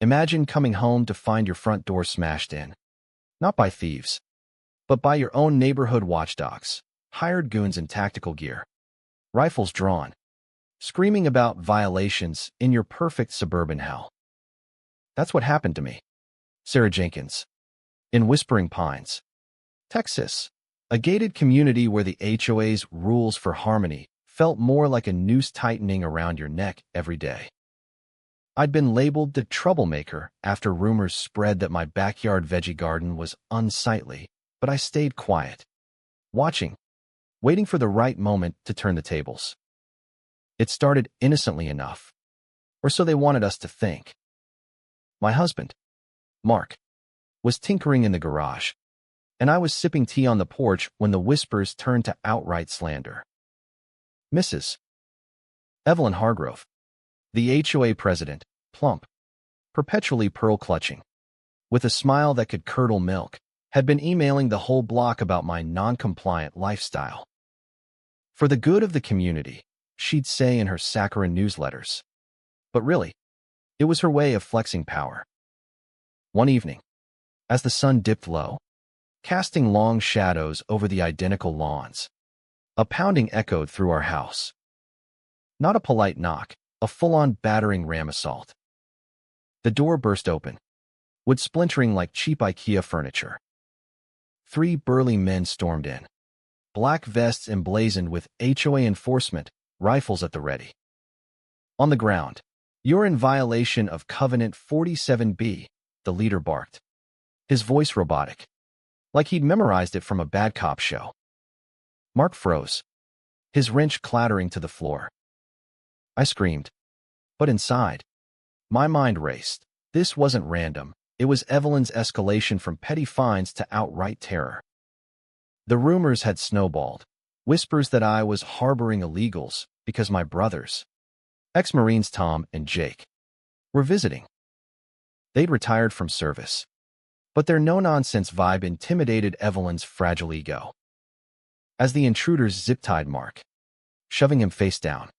Imagine coming home to find your front door smashed in. Not by thieves, but by your own neighborhood watchdogs, hired goons in tactical gear, rifles drawn, screaming about violations in your perfect suburban hell. That's what happened to me. Sarah Jenkins. In Whispering Pines, Texas, a gated community where the HOA's rules for harmony felt more like a noose tightening around your neck every day. I'd been labeled the troublemaker after rumors spread that my backyard veggie garden was unsightly, but I stayed quiet, watching, waiting for the right moment to turn the tables. It started innocently enough, or so they wanted us to think. My husband, Mark, was tinkering in the garage, and I was sipping tea on the porch when the whispers turned to outright slander. Mrs. Evelyn Hargrove, the HOA president, plump, perpetually pearl-clutching, with a smile that could curdle milk, had been emailing the whole block about my non-compliant lifestyle. For the good of the community, she'd say in her saccharine newsletters. But really, it was her way of flexing power. One evening, as the sun dipped low, casting long shadows over the identical lawns, a pounding echoed through our house. Not a polite knock, a full-on battering ram assault. The door burst open, wood splintering like cheap IKEA furniture. 3 burly men stormed in, black vests emblazoned with HOA enforcement, rifles at the ready. On the ground, "You're in violation of Covenant 47B, the leader barked, his voice robotic, like he'd memorized it from a bad cop show. Mark froze, his wrench clattering to the floor. I screamed, but inside, my mind raced. This wasn't random. It was Evelyn's escalation from petty fines to outright terror. The rumors had snowballed, whispers that I was harboring illegals because my brothers, ex-Marines Tom and Jake, were visiting. They'd retired from service, but their no-nonsense vibe intimidated Evelyn's fragile ego. As the intruders zip-tied Mark, shoving him face down,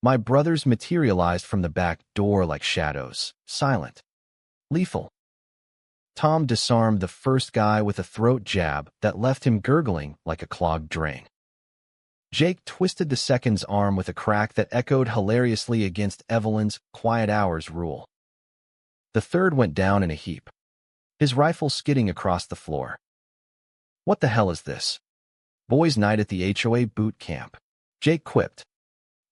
my brothers materialized from the back door like shadows, silent, lethal. Tom disarmed the first guy with a throat jab that left him gurgling like a clogged drain. Jake twisted the second's arm with a crack that echoed hilariously against Evelyn's quiet hours rule. The third went down in a heap, his rifle skidding across the floor. What the hell is this? Boys' night at the HOA boot camp, Jake quipped,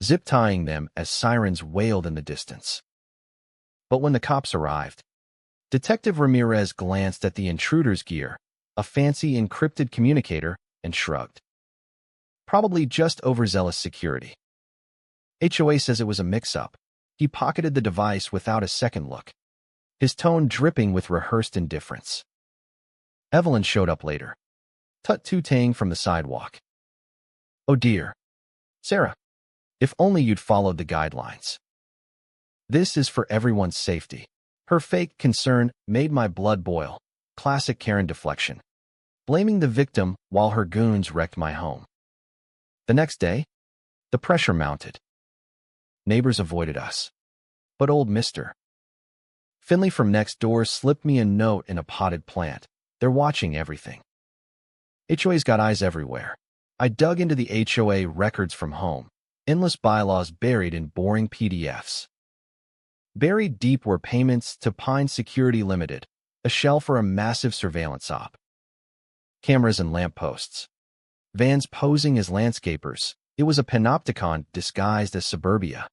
zip-tying them as sirens wailed in the distance. But when the cops arrived, Detective Ramirez glanced at the intruder's gear, a fancy encrypted communicator, and shrugged. Probably just overzealous security. HOA says it was a mix-up. He pocketed the device without a second look, his tone dripping with rehearsed indifference. Evelyn showed up later, tut-tooting from the sidewalk. Oh dear. Sarah, if only you'd followed the guidelines. This is for everyone's safety. Her fake concern made my blood boil. Classic Karen deflection, blaming the victim while her goons wrecked my home. The next day, the pressure mounted. Neighbors avoided us. But old Mr. Finley from next door slipped me a note in a potted plant. They're watching everything. HOA's got eyes everywhere. I dug into the HOA records from home, endless bylaws buried in boring PDFs. Buried deep were payments to Pine Security Limited, a shell for a massive surveillance op. Cameras and lampposts. Vans posing as landscapers. It was a panopticon disguised as suburbia.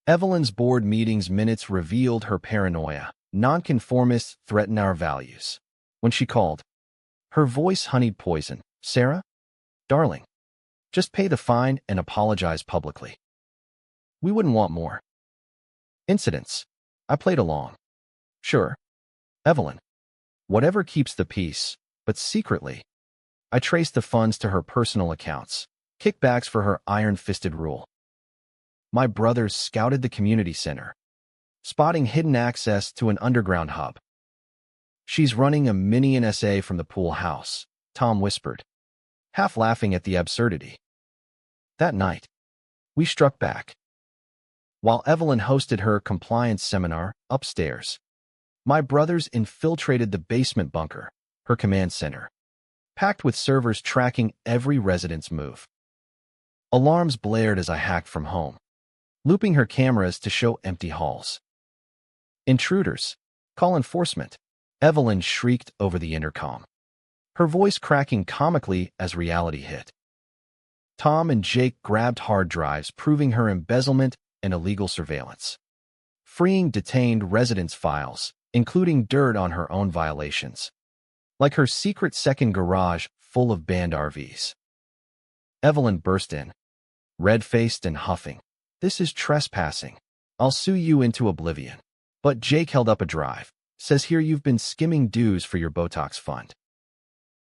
Evelyn's board meetings minutes revealed her paranoia. Nonconformists threaten our values. When she called, her voice honeyed poison. Sarah? Darling, just pay the fine and apologize publicly. We wouldn't want more incidents. I played along. Sure, Evelyn. Whatever keeps the peace, but secretly, I traced the funds to her personal accounts, kickbacks for her iron-fisted rule. My brothers scouted the community center, spotting hidden access to an underground hub. She's running a mini NSA from the pool house, Tom whispered, half laughing at the absurdity. That night, we struck back. while Evelyn hosted her compliance seminar upstairs. My brothers infiltrated the basement bunker, her command center, packed with servers tracking every resident's move. Alarms blared as I hacked from home, looping her cameras to show empty halls. "Intruders! Call enforcement!" Evelyn shrieked over the intercom, her voice cracking comically as reality hit. Tom and Jake grabbed hard drives proving her embezzlement and illegal surveillance, freeing detained residents' files, including dirt on her own violations, like her secret second garage full of banned RVs. Evelyn burst in, red-faced and huffing. "This is trespassing. I'll sue you into oblivion." But Jake held up a drive. "Says here you've been skimming dues for your Botox fund."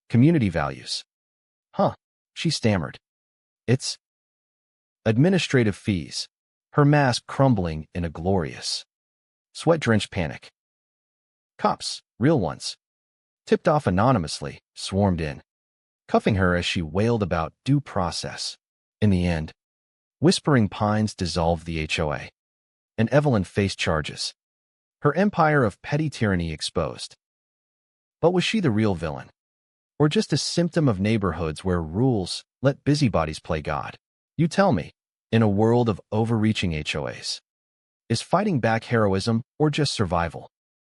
"Community values." "Huh," she stammered. "It's administrative fees." Her mask crumbling in a glorious, sweat-drenched panic. Cops, real ones, tipped off anonymously, swarmed in, cuffing her as she wailed about due process. In the end, Whispering Pines dissolved the HOA, and Evelyn faced charges, her empire of petty tyranny exposed. But was she the real villain, or just a symptom of neighborhoods where rules let busybodies play God? You tell me, in a world of overreaching HOAs, is fighting back heroism or just survival?